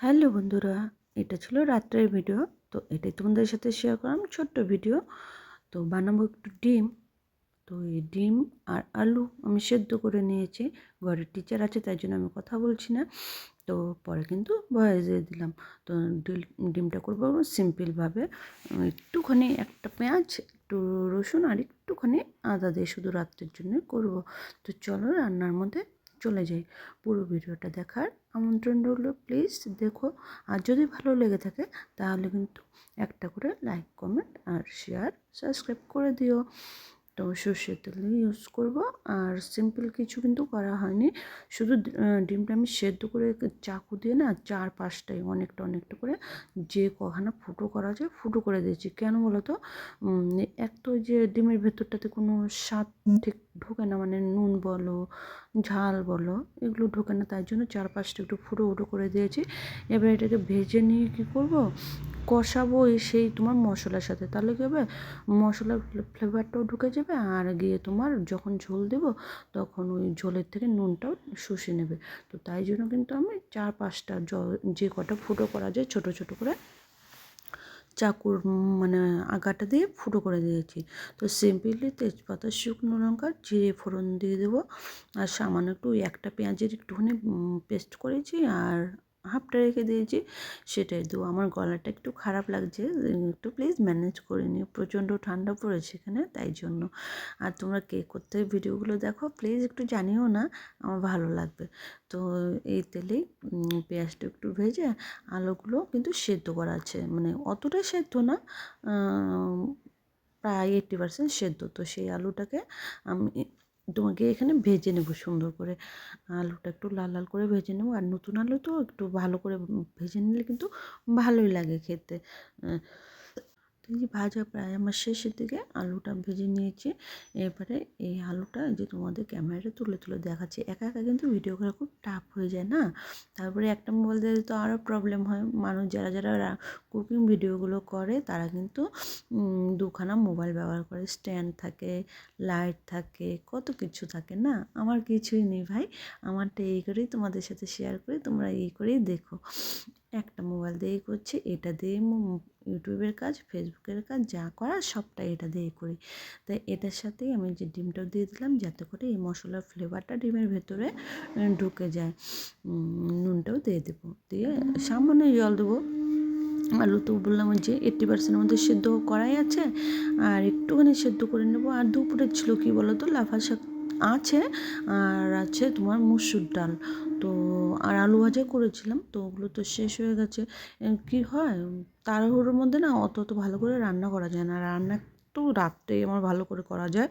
Hello বন্ধুরা, এটা ছিল রাত্রের ভিডিও। তো এটাই তোমাদের সাথে শেয়ার করলাম, ছোট্ট ভিডিও। তো বানাবো একটু ডিম। তো এই ডিম আর আলু আমি সেদ্ধ করে নিয়েছি। ঘরের টিচার আছে তাই জন্য আমি কথা বলছি না। তো পরে কিন্তু ভয়েস দিয়ে দিলাম। তো ডিমটা করবো সিম্পলভাবে, একটুখানি একটা পেঁয়াজ, একটু রসুন আর একটুখানি আদা দিয়ে শুধু রাত্রের জন্য করব। তো চলো রান্নার মধ্যে চলে যাই। পুরো ভিডিওটা দেখার আমন্ত্রণ রইল, প্লিজ দেখো। আর যদি ভালো লেগে থাকে তাহলে কিন্তু একটা করে লাইক, কমেন্ট আর শেয়ার, সাবস্ক্রাইব করে দিও। তো সর্ষের তেল ইউজ করব। আর সিম্পল কিছু কিন্তু করা হয়নি, শুধু ডিমটা আমি সেদ্ধ করে চাকু দিয়ে না 4-5টাই অনেকটা করে যে কখানা ফুটো করা যায় ফুটো করে দিয়েছি। কেন বলো তো, এক তো যে ডিমের ভেতরটাতে কোনো স্বাদ ঠিক ঢোকে না, মানে নুন বলো, ঝাল বলো, এগুলো ঢোকে না, তাই জন্য 4-5টা একটু ফুটো করে দিয়েছি। এবার এটাকে ভেজে নিয়ে কী করব, কষাবো সেই তোমার মশলার সাথে। তাহলে কী হবে, মশলার ফ্লেভারটাও ঢুকে যাবে, আর গিয়ে তোমার যখন ঝোল দেব তখন ওই ঝোলের থেকে নুনটাও শুষে নেবে। তো তাই জন্য কিন্তু আমি 4-5টা যে কটা ফুটো করা যায় ছোট করে চাকুর মানে আগাটা দিয়ে ফুটো করে দিয়েছি। তো সিম্পলি তেজপাতা, শুকনো লঙ্কা, জিরে ফোড়ন দিয়ে দেবো। আর সামান্য একটু একটা পেঁয়াজের একটুখানি পেস্ট করেছি আর হাফটা রেখে দিয়েছি, সেটাই দেবো। আমার গলাটা একটু খারাপ লাগছে, একটু প্লিজ ম্যানেজ করে নিও, প্রচণ্ড ঠান্ডা পড়েছে এখানে তাই জন্য। আর তোমরা কে করতে ভিডিওগুলো দেখো প্লিজ একটু জানিও না, আমার ভালো লাগবে। তো এই তেলেই পেঁয়াজটা একটু ভেজে আলুগুলো কিন্তু সেদ্ধ করা আছে, মানে অতটা সেদ্ধ না, প্রায় 80% সেদ্ধ। তো সেই আলুটাকে আমি তোমাকে এখানে ভেজে নেব সুন্দর করে। আলুটা একটু লাল লাল করে ভেজে নেব। আর নতুন আলু তো একটু ভালো করে ভেজে নিলে কিন্তু ভালোই লাগে খেতে। তো এই যে ভাজা প্রায় আমার শেষের দিকে আলুটা ভেজে নিয়েছি। এবারে এই আলুটা যে তোমাদের ক্যামেরাটা তুলে দেখাচ্ছি, একা একা কিন্তু ভিডিও করা খুব টাফ হয়ে যায় না। তারপরে একটা মোবাইল দিয়ে তো আরও প্রবলেম হয়। মানুষ যারা কুকিং ভিডিওগুলো করে তারা কিন্তু দুখানা মোবাইল ব্যবহার করে, স্ট্যান্ড থাকে, লাইট থাকে, কত কিছু থাকে না। আমার কিছুই নেই ভাই, আমারটা এই করেই তোমাদের সাথে শেয়ার করি, তোমরা এই করেই দেখো। একটা মোবাইল দিয়েই করছি, এটা দিয়ে ইউটিউবের কাজ, ফেসবুকের কাজ যা করার সবটাই এটা দিয়ে করি। তাই এটার সাথেই আমি যে ডিমটাও দিয়ে দিলাম, যাতে করে এই মশলার ফ্লেভারটা ডিমের ভেতরে ঢুকে যায়। নুনটাও দিয়ে দেবো, দিয়ে সামান্য জল দেবো। আলু তো বললাম যে 80%-এর মধ্যে সেদ্ধ করাই আছে, আর একটুখানি সেদ্ধ করে নেবো। আর দুপুরে ছিল কি বলো তো, লাফা শাক আছে, আর আছে তোমার মুসুর ডাল। তো আর আলু ভাজা করেছিলাম, তো ওগুলো তো শেষ হয়ে গেছে। কি হয়, তাড়াহুড়োর মধ্যে না অত ভালো করে রান্না করা যায় না। রান্না একটু রাত্রেই আমার ভালো করে করা যায়,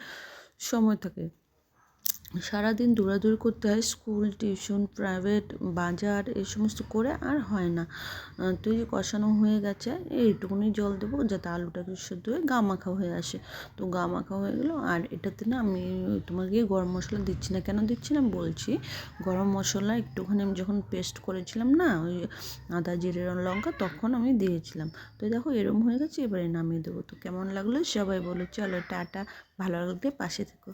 সময় থাকে। সারাদিন দৌড়াদৌড়ি করতে হয়, স্কুল, টিউশন, প্রাইভেট, বাজার এই সমস্ত করে আর হয় না। তো এই যে কষানো হয়ে গেছে, এইটুকুনি জল দেবো যাতে আলুটা একটু সেদ্ধ হয়ে গা মাখা হয়ে আসে। তো গা মাখা হয়ে গেলো। আর এটাতে না আমি তোমাকে গরম মশলা দিচ্ছি না, কেন দিচ্ছি না বলছি। গরম মশলা একটুখানি আমি যখন পেস্ট করেছিলাম না, ওই আদা, জিরে, লঙ্কা, তখন আমি দিয়েছিলাম। তো দেখো এরম হয়ে গেছে, এবারে নামিয়ে দেবো। তো কেমন লাগলো সবাই বলো, চলো টাটা, ভালো লাগলে পাশে থেকো।